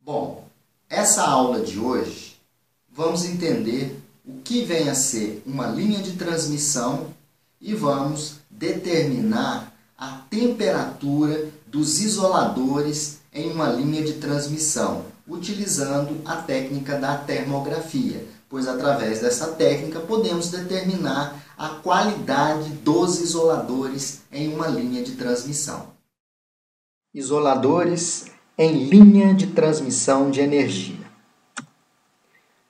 Bom, essa aula de hoje vamos entender o que vem a ser uma linha de transmissão e vamos determinar a temperatura dos isoladores em uma linha de transmissão, utilizando a técnica da termografia, pois através dessa técnica podemos determinar a qualidade dos isoladores em uma linha de transmissão. Isoladores em linha de transmissão de energia.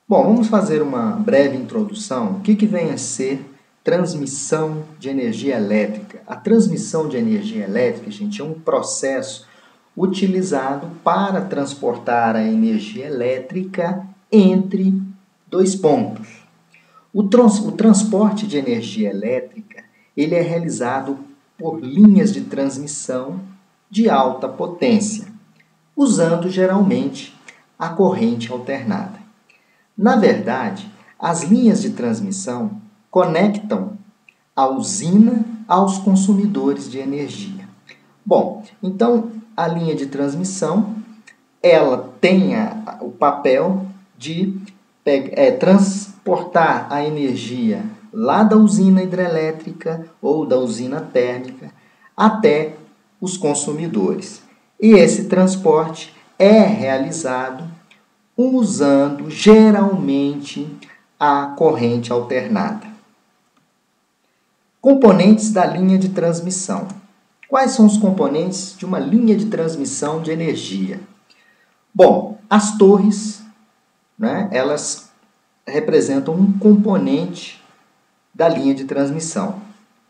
Bom, vamos fazer uma breve introdução. O que vem a ser transmissão de energia elétrica? A transmissão de energia elétrica, gente, é um processo utilizado para transportar a energia elétrica entre dois pontos. O transporte de energia elétrica ele é realizado por linhas de transmissão de alta potência, usando geralmente a corrente alternada. Na verdade, as linhas de transmissão conectam a usina aos consumidores de energia. Bom, então a linha de transmissão ela tem o papel de transportar a energia lá da usina hidrelétrica ou da usina térmica até os consumidores. E esse transporte é realizado usando geralmente a corrente alternada. Componentes da linha de transmissão. Quais são os componentes de uma linha de transmissão de energia? Bom, as torres, elas representam um componente da linha de transmissão.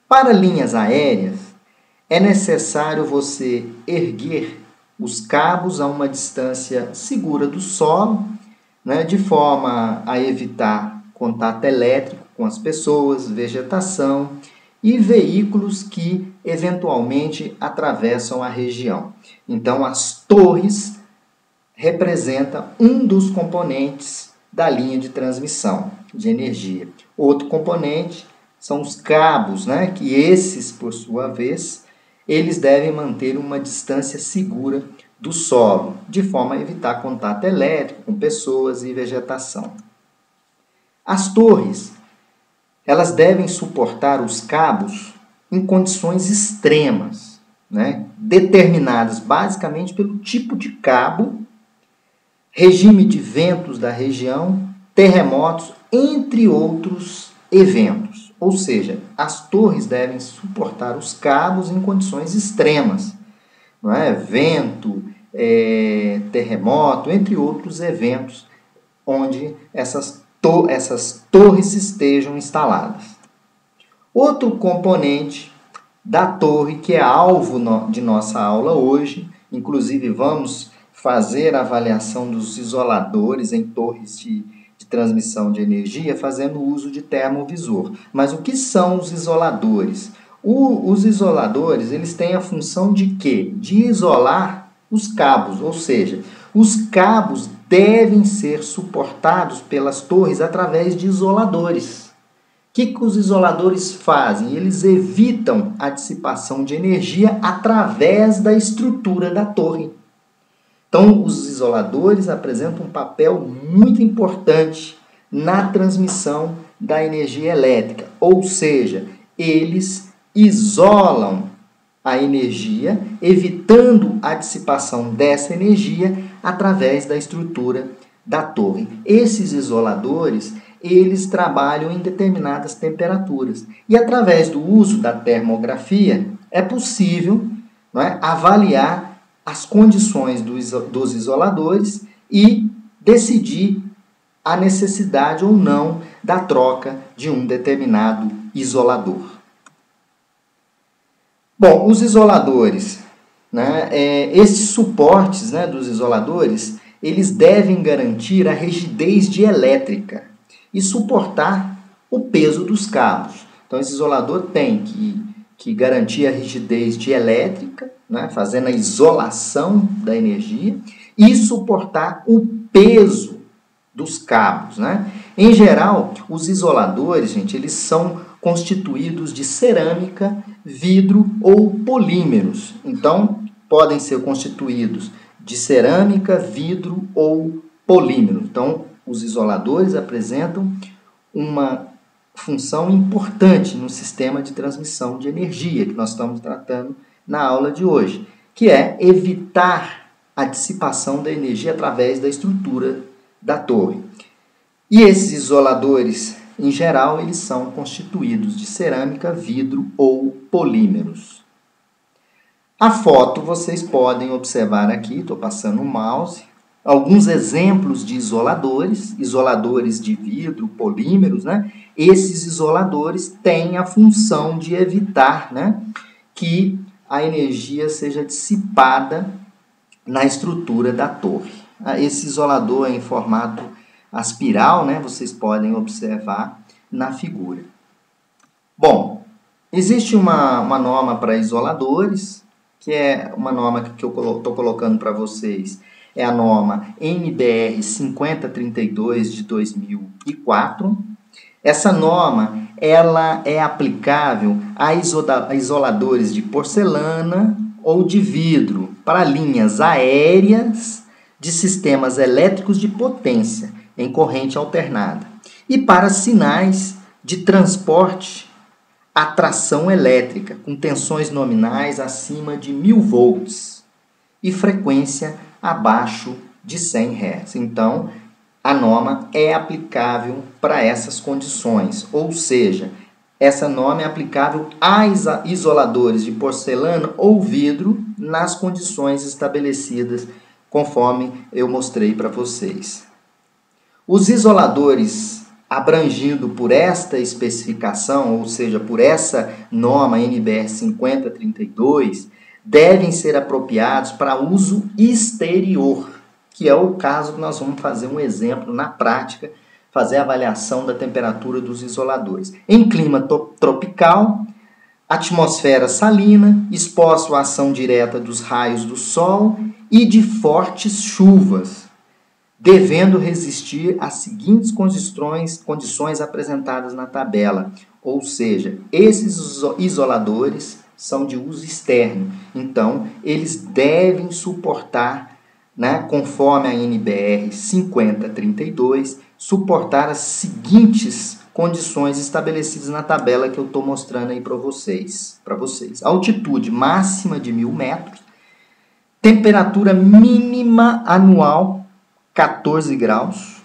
Para linhas aéreas, é necessário você erguer os cabos a uma distância segura do solo, de forma a evitar contato elétrico com as pessoas, vegetação e veículos que eventualmente atravessam a região. Então, as torres representam um dos componentes da linha de transmissão de energia. Outro componente são os cabos, que esses, por sua vez, eles devem manter uma distância segura do solo, de forma a evitar contato elétrico com pessoas e vegetação. As torres, elas devem suportar os cabos em condições extremas, determinadas basicamente pelo tipo de cabo, regime de ventos da região, terremotos, entre outros eventos. Ou seja, as torres devem suportar os cabos em condições extremas, vento, terremoto, entre outros eventos onde essas torres estejam instaladas. Outro componente da torre que é alvo de nossa aula hoje, inclusive vamos fazer a avaliação dos isoladores em torres de transmissão de energia fazendo uso de termovisor. Mas o que são os isoladores? Os isoladores eles têm a função de quê? De isolar os cabos, ou seja, os cabos devem ser suportados pelas torres através de isoladores. O que os isoladores fazem? Eles evitam a dissipação de energia através da estrutura da torre. Então, os isoladores apresentam um papel muito importante na transmissão da energia elétrica, ou seja, eles isolam a energia, evitando a dissipação dessa energia através da estrutura da torre. Esses isoladores, eles trabalham em determinadas temperaturas e através do uso da termografia é possível avaliar as condições dos isoladores e decidir a necessidade ou não da troca de um determinado isolador. Bom, os isoladores, esses suportes dos isoladores, eles devem garantir a rigidez dielétrica e suportar o peso dos cabos. Então, esse isolador tem que garantir a rigidez dielétrica, fazendo a isolação da energia e suportar o peso dos cabos. Em geral, os isoladores, gente, eles são constituídos de cerâmica vidro ou polímeros. Então, podem ser constituídos de cerâmica, vidro ou polímero. Então, os isoladores apresentam uma função importante no sistema de transmissão de energia que nós estamos tratando na aula de hoje, que é evitar a dissipação da energia através da estrutura da torre. E esses isoladores, em geral, eles são constituídos de cerâmica, vidro ou polímeros. A foto vocês podem observar aqui, estou passando o mouse, alguns exemplos de isoladores de vidro, polímeros, né? Esses isoladores têm a função de evitar, né, que a energia seja dissipada na estrutura da torre. Esse isolador é em formato aspiral, né? Vocês podem observar na figura. Bom, existe uma norma para isoladores, que é uma norma que eu estou colocando para vocês. É a norma NBR 5032 de 2004. Essa norma ela é aplicável a isoladores de porcelana ou de vidro para linhas aéreas de sistemas elétricos de potência em corrente alternada e para sinais de transporte a tração elétrica com tensões nominais acima de 1000 volts e frequência abaixo de 100 Hz. Então, a norma é aplicável para essas condições, ou seja, essa norma é aplicável a isoladores de porcelana ou vidro nas condições estabelecidas conforme eu mostrei para vocês. Os isoladores abrangido por esta especificação, ou seja, por essa norma NBR 5032, devem ser apropriados para uso exterior, que é o caso que nós vamos fazer um exemplo na prática, fazer a avaliação da temperatura dos isoladores. Em clima tropical, atmosfera salina, exposto à ação direta dos raios do sol e de fortes chuvas, devendo resistir às seguintes condições apresentadas na tabela. Ou seja, esses isoladores são de uso externo, então eles devem suportar, né, conforme a NBR 5032, suportar as seguintes condições estabelecidas na tabela que eu estou mostrando aí para vocês. Altitude máxima de 1000 metros, temperatura mínima anual 14 graus,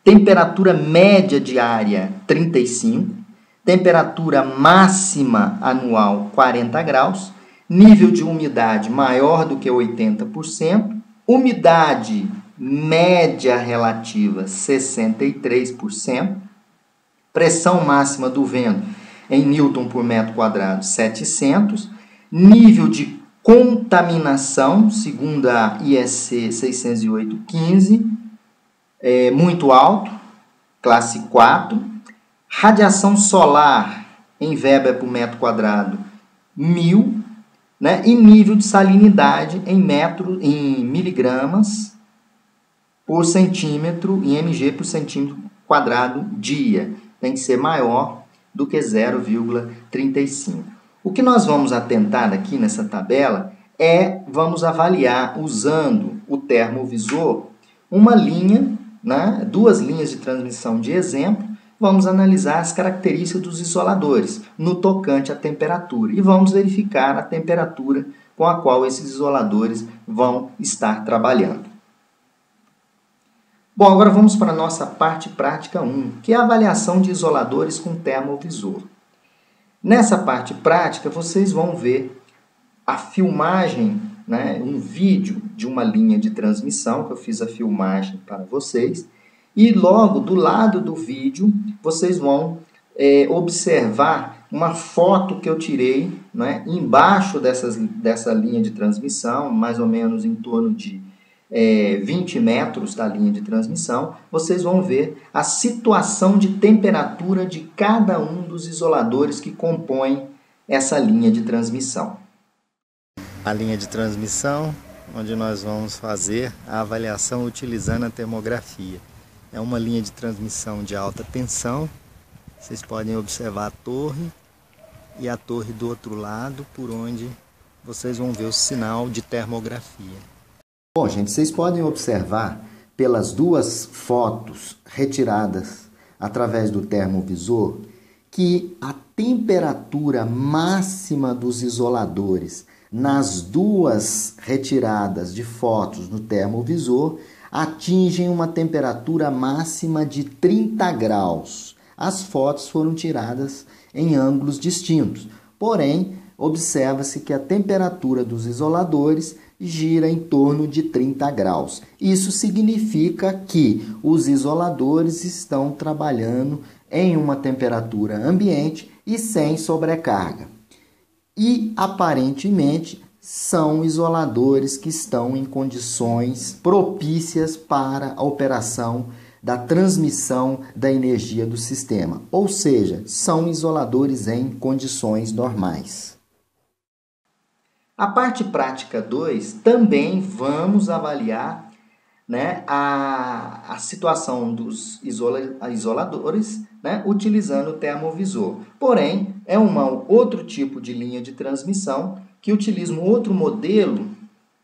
temperatura média diária 35, temperatura máxima anual 40 graus, nível de umidade maior do que 80%, umidade média relativa 63%, pressão máxima do vento em Newton por metro quadrado 700, nível de contaminação, segundo a IEC 608-15, muito alto, classe 4, radiação solar em Weber por metro quadrado 1000, né? E nível de salinidade em miligramas por centímetro, em mg por centímetro quadrado dia. Tem que ser maior do que 0,35. O que nós vamos atentar aqui nessa tabela vamos avaliar, usando o termovisor, uma linha, né, duas linhas de transmissão de exemplo. Vamos analisar as características dos isoladores no tocante à temperatura e vamos verificar a temperatura com a qual esses isoladores vão estar trabalhando. Bom, agora vamos para a nossa parte prática 1, que é a avaliação de isoladores com termovisor. Nessa parte prática, vocês vão ver a filmagem, né, um vídeo de uma linha de transmissão, que eu fiz a filmagem para vocês, e logo do lado do vídeo, vocês vão observar uma foto que eu tirei, né, embaixo dessa linha de transmissão, mais ou menos em torno de 20 metros da linha de transmissão. Vocês vão ver a situação de temperatura de cada um dos isoladores que compõem essa linha de transmissão. A linha de transmissão, onde nós vamos fazer a avaliação utilizando a termografia. É uma linha de transmissão de alta tensão. Vocês podem observar a torre e a torre do outro lado, por onde vocês vão ver o sinal de termografia. Bom, gente, vocês podem observar pelas duas fotos retiradas através do termovisor que a temperatura máxima dos isoladores nas duas retiradas de fotos no termovisor atingem uma temperatura máxima de 30 graus. As fotos foram tiradas em ângulos distintos, porém, observa-se que a temperatura dos isoladores gira em torno de 30 graus. Isso significa que os isoladores estão trabalhando em uma temperatura ambiente e sem sobrecarga. E, aparentemente, são isoladores que estão em condições propícias para a operação da transmissão da energia do sistema, ou seja, são isoladores em condições normais. A parte prática 2, também vamos avaliar, né, a situação dos isoladores, né, utilizando o termovisor. Porém, é outro tipo de linha de transmissão que utiliza um outro modelo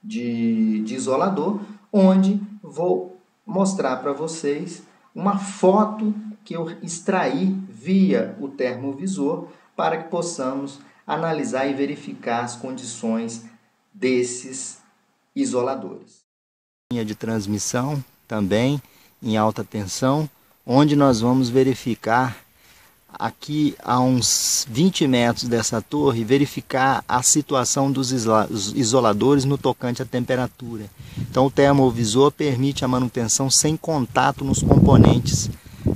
de isolador, onde vou mostrar para vocês uma foto que eu extraí via o termovisor para que possamos analisar e verificar as condições desses isoladores. Linha de transmissão também em alta tensão, onde nós vamos verificar aqui a uns 20 metros dessa torre, verificar a situação dos isoladores no tocante à temperatura. Então o termovisor permite a manutenção sem contato nos componentes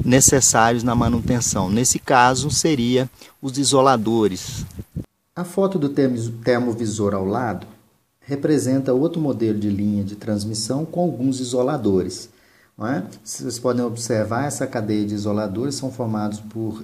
necessários na manutenção. Nesse caso seria os isoladores. A foto do termovisor ao lado representa outro modelo de linha de transmissão com alguns isoladores. Não é? Vocês podem observar, essa cadeia de isoladores são formados por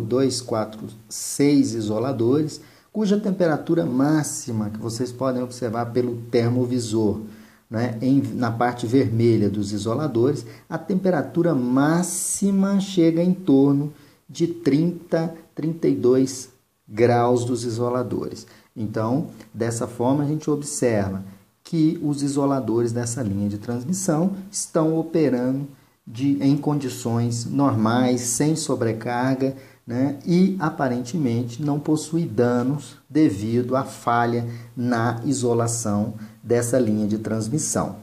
2, 4, 6 isoladores, cuja temperatura máxima, que vocês podem observar pelo termovisor, né? Na parte vermelha dos isoladores, a temperatura máxima chega em torno de 30, 32 graus dos isoladores. Então, dessa forma, a gente observa que os isoladores dessa linha de transmissão estão operando em condições normais, sem sobrecarga, né? E aparentemente não possui danos devido à falha na isolação dessa linha de transmissão.